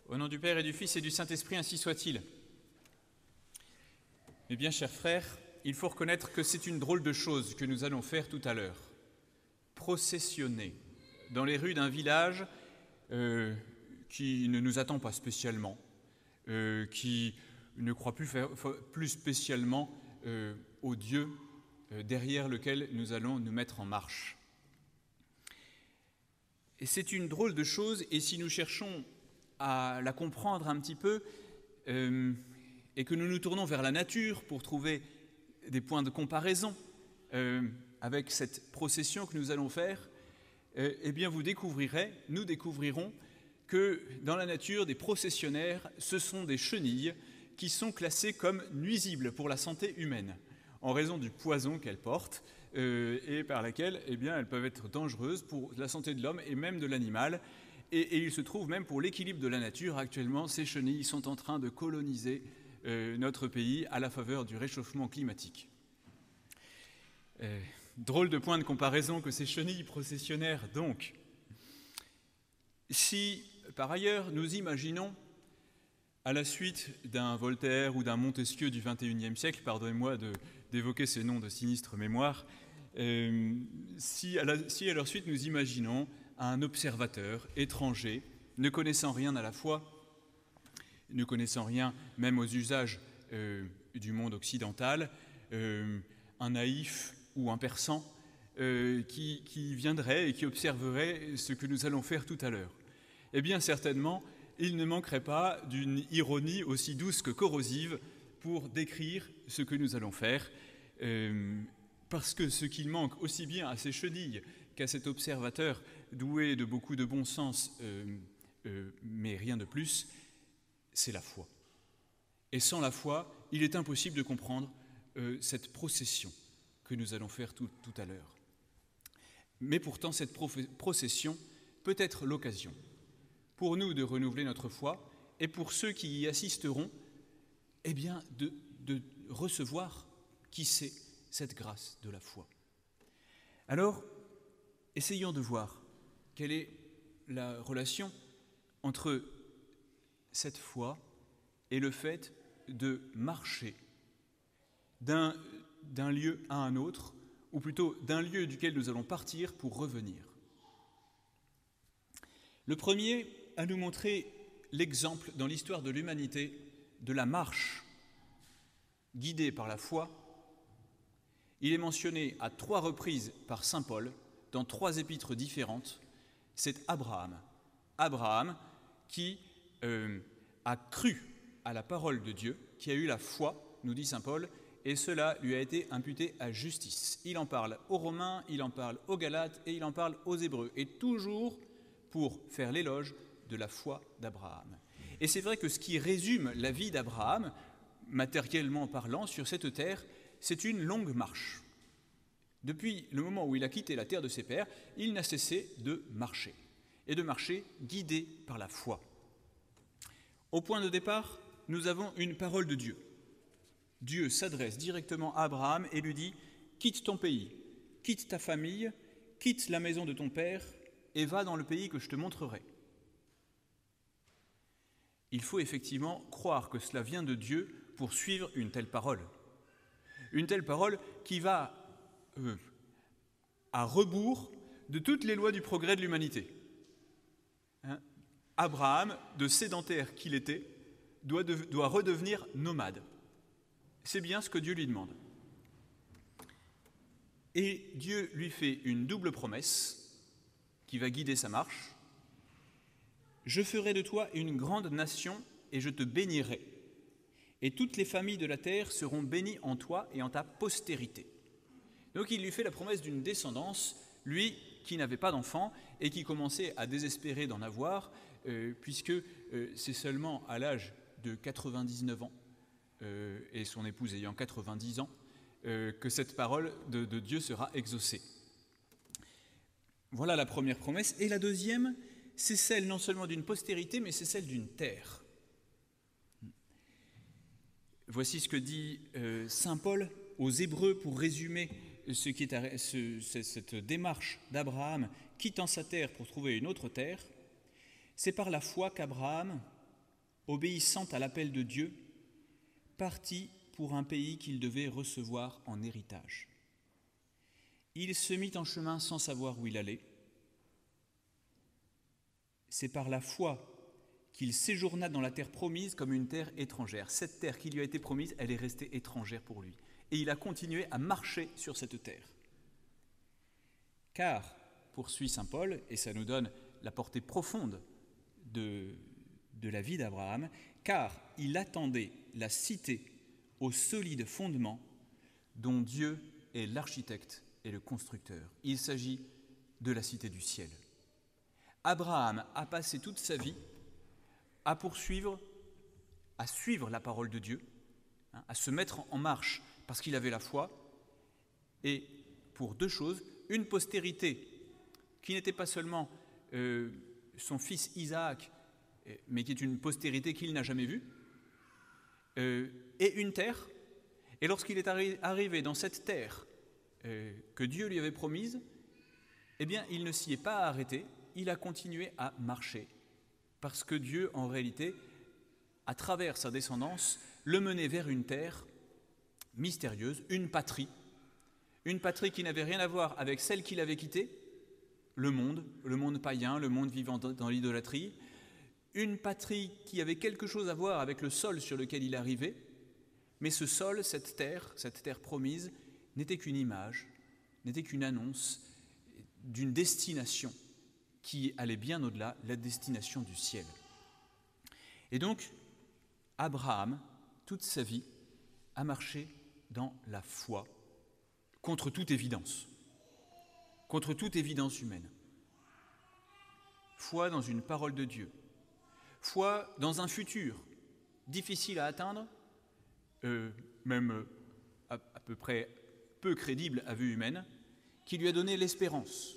Au nom du Père et du Fils et du Saint-Esprit, ainsi soit-il. Eh bien, chers frères, il faut reconnaître que c'est une drôle de chose que nous allons faire tout à l'heure. Processionner dans les rues d'un village qui ne nous attend pas spécialement, qui ne croit plus spécialement au Dieu derrière lequel nous allons nous mettre en marche. Et c'est une drôle de chose, et si nous cherchons à la comprendre un petit peu, et que nous nous tournons vers la nature pour trouver des points de comparaison avec cette procession que nous allons faire, eh bien nous découvrirons que dans la nature, des processionnaires, ce sont des chenilles qui sont classées comme nuisibles pour la santé humaine, en raison du poison qu'elles portent, et par laquelle eh bien, elles peuvent être dangereuses pour la santé de l'homme et même de l'animal. Et il se trouve même pour l'équilibre de la nature, actuellement, ces chenilles sont en train de coloniser notre pays à la faveur du réchauffement climatique. Drôle de point de comparaison que ces chenilles processionnaires, donc. Si, par ailleurs, nous imaginons, à la suite d'un Voltaire ou d'un Montesquieu du XXIe siècle, pardonnez-moi d'évoquer ces noms de sinistre mémoire, si à leur suite nous imaginons un observateur étranger, ne connaissant rien à la foi, ne connaissant rien même aux usages du monde occidental, un naïf ou un persan qui viendrait et qui observerait ce que nous allons faire tout à l'heure. Eh bien certainement, il ne manquerait pas d'une ironie aussi douce que corrosive pour décrire ce que nous allons faire, parce que ce qu'il manque aussi bien à ces chenilles qu'à cet observateur doué de beaucoup de bon sens, mais rien de plus, c'est la foi. Et sans la foi, il est impossible de comprendre cette procession que nous allons faire tout à l'heure. Mais pourtant, cette procession peut être l'occasion pour nous de renouveler notre foi et pour ceux qui y assisteront, eh bien, de recevoir, qui sait, cette grâce de la foi. Alors, essayons de voir quelle est la relation entre cette foi et le fait de marcher d'un lieu à un autre, ou plutôt d'un lieu duquel nous allons partir pour revenir. Le premier à nous montrer l'exemple dans l'histoire de l'humanité de la marche guidée par la foi, il est mentionné à 3 reprises par saint Paul dans 3 épîtres différentes, c'est Abraham. Abraham qui a cru à la parole de Dieu, qui a eu la foi, nous dit saint Paul, et cela lui a été imputé à justice. Il en parle aux Romains, il en parle aux Galates et il en parle aux Hébreux, et toujours pour faire l'éloge de la foi d'Abraham. Et c'est vrai que ce qui résume la vie d'Abraham, matériellement parlant, sur cette terre, c'est une longue marche. Depuis le moment où il a quitté la terre de ses pères, il n'a cessé de marcher, et de marcher guidé par la foi. Au point de départ, nous avons une parole de Dieu. Dieu s'adresse directement à Abraham et lui dit « Quitte ton pays, quitte ta famille, quitte la maison de ton père et va dans le pays que je te montrerai. » Il faut effectivement croire que cela vient de Dieu pour suivre une telle parole. Une telle parole qui va à rebours de toutes les lois du progrès de l'humanité. Abraham, de sédentaire qu'il était, doit redevenir nomade. C'est bien ce que Dieu lui demande. Et Dieu lui fait une double promesse qui va guider sa marche. « Je ferai de toi une grande nation et je te bénirai. Et toutes les familles de la terre seront bénies en toi et en ta postérité. » Donc il lui fait la promesse d'une descendance, lui qui n'avait pas d'enfant et qui commençait à désespérer d'en avoir, puisque c'est seulement à l'âge de 99 ans, et son épouse ayant 90 ans, que cette parole de Dieu sera exaucée. Voilà la première promesse. Et la deuxième, c'est celle non seulement d'une postérité, mais c'est celle d'une terre. Voici ce que dit saint Paul aux Hébreux pour résumer cette démarche d'Abraham quittant sa terre pour trouver une autre terre. C'est par la foi qu'Abraham, obéissant à l'appel de Dieu, partit pour un pays qu'il devait recevoir en héritage. Il se mit en chemin sans savoir où il allait. C'est par la foi qu'il séjourna dans la terre promise comme une terre étrangère. Cette terre qui lui a été promise, elle est restée étrangère pour lui. Et il a continué à marcher sur cette terre. Car, poursuit saint Paul, et ça nous donne la portée profonde de la vie d'Abraham, car il attendait la cité au solide fondement dont Dieu est l'architecte et le constructeur. Il s'agit de la cité du ciel. Abraham a passé toute sa vie à suivre la parole de Dieu, à se mettre en marche parce qu'il avait la foi, et pour deux choses, une postérité qui n'était pas seulement son fils Isaac, mais qui est une postérité qu'il n'a jamais vue, et une terre. Et lorsqu'il est arrivé dans cette terre que Dieu lui avait promise, eh bien, il ne s'y est pas arrêté, il a continué à marcher, parce que Dieu, en réalité, à travers sa descendance, le menait vers une terre mystérieuse, une patrie qui n'avait rien à voir avec celle qu'il avait quittée, le monde païen, le monde vivant dans l'idolâtrie, une patrie qui avait quelque chose à voir avec le sol sur lequel il arrivait, mais ce sol, cette terre promise, n'était qu'une image, n'était qu'une annonce d'une destination qui allait bien au-delà, la destination du ciel. Et donc, Abraham, toute sa vie, a marché dans la foi, contre toute évidence humaine. Foi dans une parole de Dieu, foi dans un futur difficile à atteindre, même à peu près peu crédible à vue humaine, qui lui a donné l'espérance.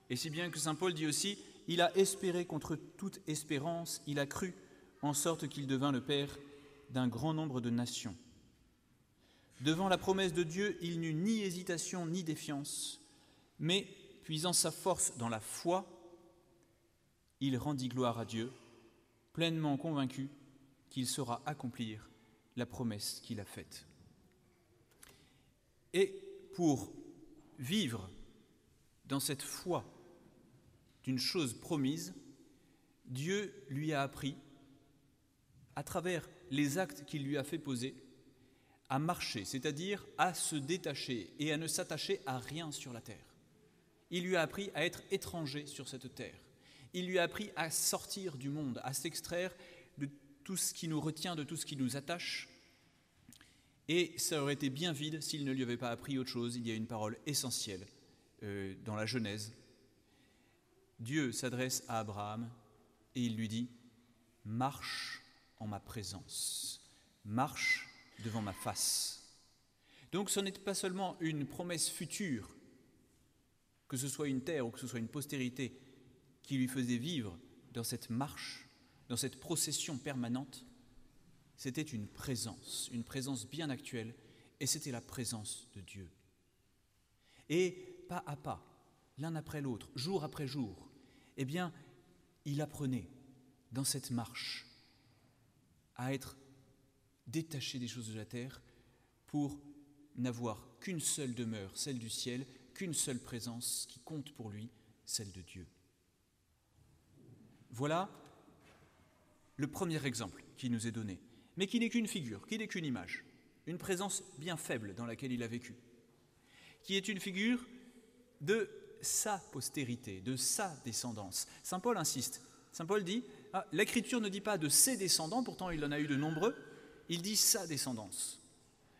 Et si bien que saint Paul dit aussi, il a espéré contre toute espérance, il a cru, en sorte qu'il devint le père d'un grand nombre de nations. Devant la promesse de Dieu, il n'eut ni hésitation ni défiance, mais, puisant sa force dans la foi, il rendit gloire à Dieu, pleinement convaincu qu'il saura accomplir la promesse qu'il a faite. Et pour vivre dans cette foi d'une chose promise, Dieu lui a appris, à travers les actes qu'il lui a fait poser, à marcher, c'est-à-dire à se détacher et à ne s'attacher à rien sur la terre. Il lui a appris à être étranger sur cette terre. Il lui a appris à sortir du monde, à s'extraire de tout ce qui nous retient, de tout ce qui nous attache. Et ça aurait été bien vide s'il ne lui avait pas appris autre chose. Il y a une parole essentielle dans la Genèse. Dieu s'adresse à Abraham et il lui dit « Marche en ma présence, marche devant ma face ». Donc ce n'est pas seulement une promesse future, que ce soit une terre ou que ce soit une postérité qui lui faisait vivre dans cette marche, dans cette procession permanente, c'était une présence bien actuelle, et c'était la présence de Dieu. Et pas à pas, l'un après l'autre, jour après jour, eh bien, il apprenait dans cette marche à être détaché des choses de la terre pour n'avoir qu'une seule demeure, celle du ciel, qu'une seule présence qui compte pour lui, celle de Dieu. Voilà le premier exemple qui nous est donné, mais qui n'est qu'une figure, qui n'est qu'une image, une présence bien faible dans laquelle il a vécu, qui est une figure de sa postérité, de sa descendance. Saint Paul insiste. Saint Paul dit, l'Écriture ne dit pas de ses descendants, pourtant il en a eu de nombreux, il dit sa descendance.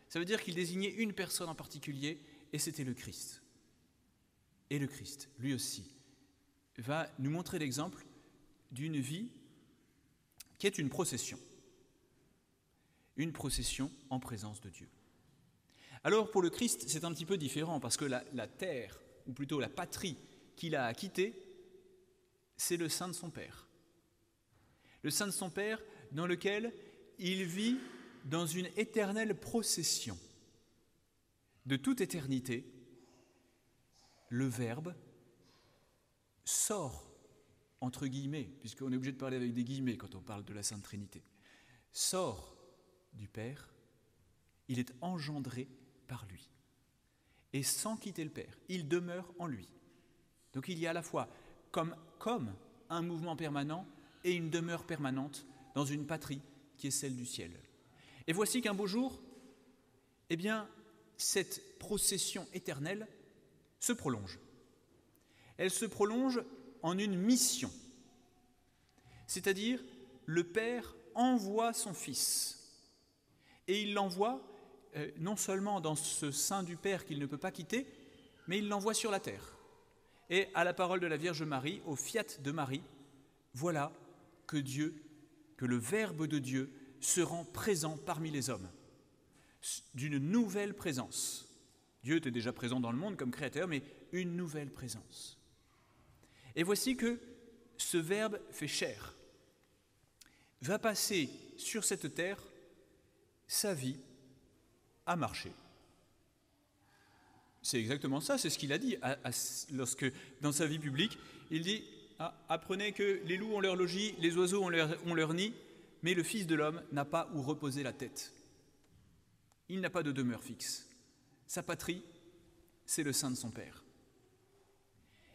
Ça veut dire qu'il désignait une personne en particulier, et c'était le Christ. Et le Christ, lui aussi, va nous montrer l'exemple d'une vie qui est une procession en présence de Dieu. Alors pour le Christ, c'est un petit peu différent, parce que la terre, ou plutôt la patrie qu'il a quittée, c'est le sein de son Père. Le sein de son Père dans lequel il vit dans une éternelle procession. De toute éternité, le Verbe sort entre guillemets, puisqu'on est obligé de parler avec des guillemets quand on parle de la Sainte Trinité, sort du Père, il est engendré par lui. Et sans quitter le Père, il demeure en lui. Donc il y a à la fois comme un mouvement permanent et une demeure permanente dans une patrie qui est celle du ciel. Et voici qu'un beau jour, eh bien, cette procession éternelle se prolonge. Elle se prolonge en une mission. C'est-à-dire, le Père envoie son Fils. Et il l'envoie non seulement dans ce sein du Père qu'il ne peut pas quitter, mais il l'envoie sur la terre. Et à la parole de la Vierge Marie, au fiat de Marie, voilà que le Verbe de Dieu se rend présent parmi les hommes, d'une nouvelle présence. Dieu était déjà présent dans le monde comme créateur, mais une nouvelle présence. Et voici que ce Verbe fait chair, va passer sur cette terre sa vie à marcher. C'est exactement ça, c'est ce qu'il a dit lorsque, dans sa vie publique, il dit « Apprenez que les loups ont leur logis, les oiseaux ont leur nid, mais le Fils de l'homme n'a pas où reposer la tête. Il n'a pas de demeure fixe. Sa patrie, c'est le sein de son Père.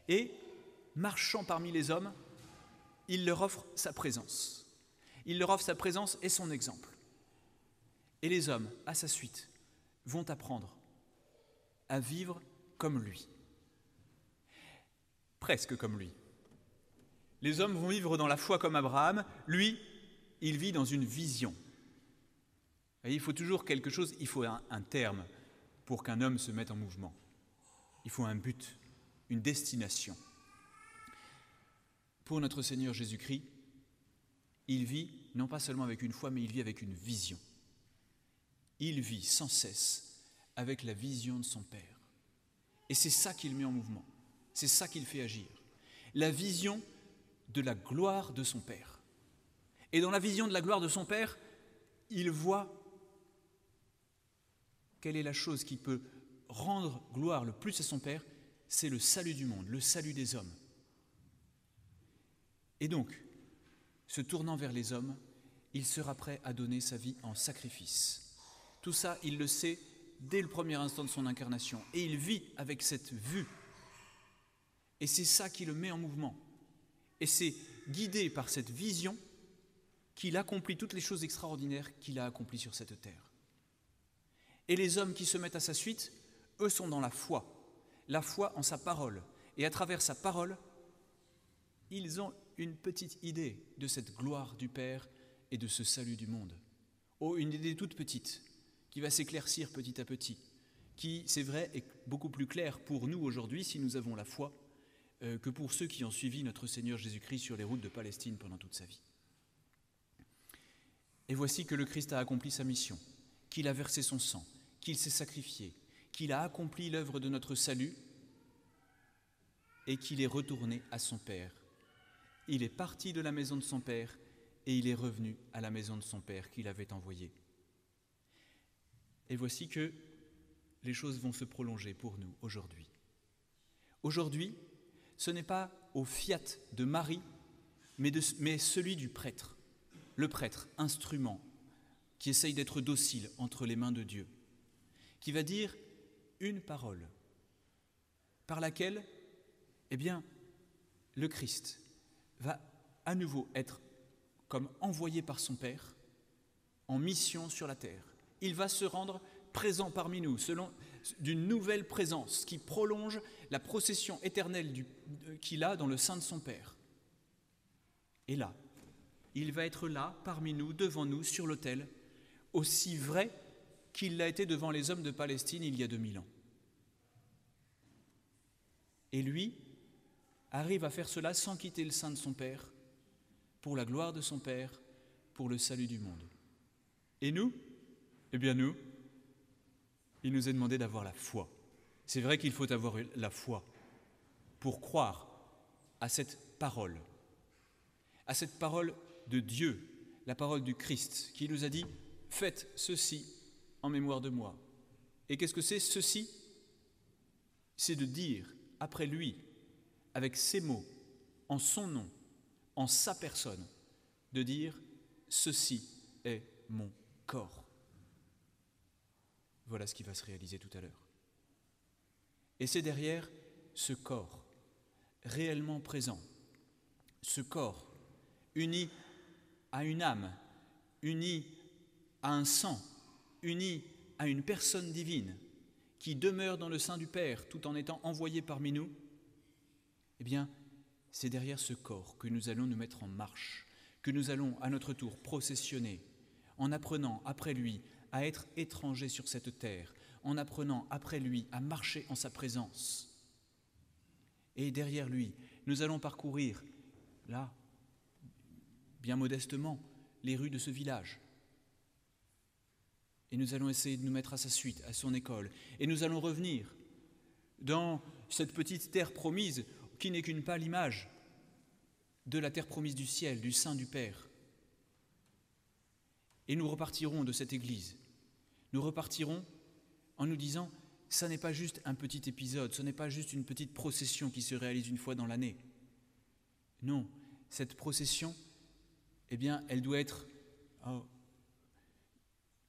Et, marchant parmi les hommes, il leur offre sa présence. Il leur offre sa présence et son exemple. Et les hommes, à sa suite, vont apprendre à vivre comme lui. Presque comme lui. Les hommes vont vivre dans la foi comme Abraham. Lui, il vit dans une vision. Et il faut toujours quelque chose, il faut un terme pour qu'un homme se mette en mouvement. Il faut un but, une destination. Pour notre Seigneur Jésus-Christ, il vit non pas seulement avec une foi, mais il vit avec une vision. Il vit sans cesse avec la vision de son Père. Et c'est ça qu'il met en mouvement, c'est ça qu'il fait agir. La vision de la gloire de son Père. Et dans la vision de la gloire de son Père, il voit quelle est la chose qui peut rendre gloire le plus à son Père, c'est le salut du monde, le salut des hommes. Et donc, se tournant vers les hommes, il sera prêt à donner sa vie en sacrifice. Tout ça, il le sait dès le premier instant de son incarnation. Et il vit avec cette vue. Et c'est ça qui le met en mouvement. Et c'est guidé par cette vision qu'il accomplit toutes les choses extraordinaires qu'il a accomplies sur cette terre. Et les hommes qui se mettent à sa suite, eux sont dans la foi en sa parole. Et à travers sa parole, ils ont une petite idée de cette gloire du Père et de ce salut du monde. Oh, une idée toute petite, qui va s'éclaircir petit à petit, qui, c'est vrai, est beaucoup plus claire pour nous aujourd'hui, si nous avons la foi, que pour ceux qui ont suivi notre Seigneur Jésus-Christ sur les routes de Palestine pendant toute sa vie. Et voici que le Christ a accompli sa mission, qu'il a versé son sang, qu'il s'est sacrifié, qu'il a accompli l'œuvre de notre salut et qu'il est retourné à son Père. Il est parti de la maison de son Père et il est revenu à la maison de son Père qu'il avait envoyé. Et voici que les choses vont se prolonger pour nous aujourd'hui. Aujourd'hui, ce n'est pas au fiat de Marie, mais celui du prêtre. Le prêtre, instrument, qui essaye d'être docile entre les mains de Dieu, qui va dire une parole par laquelle, eh bien, le Christ va à nouveau être comme envoyé par son Père en mission sur la terre. Il va se rendre présent parmi nous, selon d'une nouvelle présence qui prolonge la procession éternelle qu'il a dans le sein de son Père. Et là, il va être là, parmi nous, devant nous, sur l'autel, aussi vrai qu'il l'a été devant les hommes de Palestine il y a 2000 ans. Et lui arrive à faire cela sans quitter le sein de son Père, pour la gloire de son Père, pour le salut du monde. Et nous ? Eh bien nous, il nous est demandé d'avoir la foi. C'est vrai qu'il faut avoir la foi pour croire à cette parole de Dieu, la parole du Christ, qui nous a dit « Faites ceci en mémoire de moi ». Et qu'est-ce que c'est ceci ? C'est de dire après lui, avec ses mots, en son nom, en sa personne, de dire « Ceci est mon corps ». Voilà ce qui va se réaliser tout à l'heure. Et c'est derrière ce corps réellement présent, ce corps uni à une âme, uni à un sang, uni à une personne divine qui demeure dans le sein du Père tout en étant envoyé parmi nous, eh bien, c'est derrière ce corps que nous allons nous mettre en marche, que nous allons à notre tour processionner, en apprenant après lui à être étrangers sur cette terre, en apprenant après lui à marcher en sa présence. Et derrière lui, nous allons parcourir, là, bien modestement, les rues de ce village. Et nous allons essayer de nous mettre à sa suite, à son école. Et nous allons revenir dans cette petite terre promise qui n'est qu'une pâle image de la terre promise du ciel, du sein du Père. Et nous repartirons de cette église. Nous repartirons en nous disant, ça n'est pas juste un petit épisode, ce n'est pas juste une petite procession qui se réalise une fois dans l'année. Non, cette procession, eh bien, elle doit être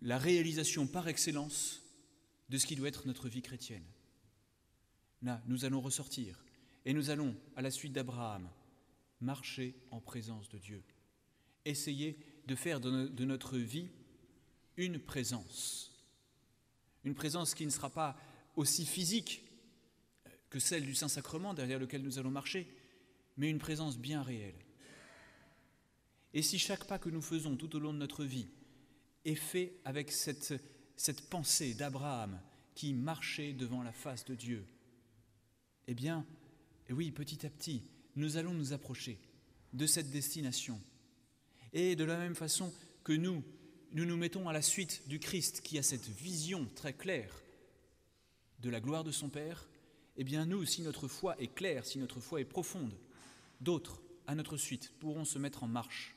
la réalisation par excellence de ce qui doit être notre vie chrétienne. Là, nous allons ressortir et nous allons, à la suite d'Abraham, marcher en présence de Dieu. Essayer de faire de notre vie une présence qui ne sera pas aussi physique que celle du Saint-Sacrement derrière lequel nous allons marcher, mais une présence bien réelle. Et si chaque pas que nous faisons tout au long de notre vie est fait avec cette pensée d'Abraham qui marchait devant la face de Dieu, eh bien, oui, petit à petit, nous allons nous approcher de cette destination. Et de la même façon que nous nous mettons à la suite du Christ qui a cette vision très claire de la gloire de son Père, eh bien nous, si notre foi est claire, si notre foi est profonde, d'autres, à notre suite, pourront se mettre en marche,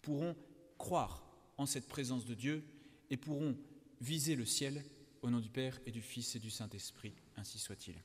pourront croire en cette présence de Dieu et pourront viser le ciel au nom du Père et du Fils et du Saint-Esprit, ainsi soit-il.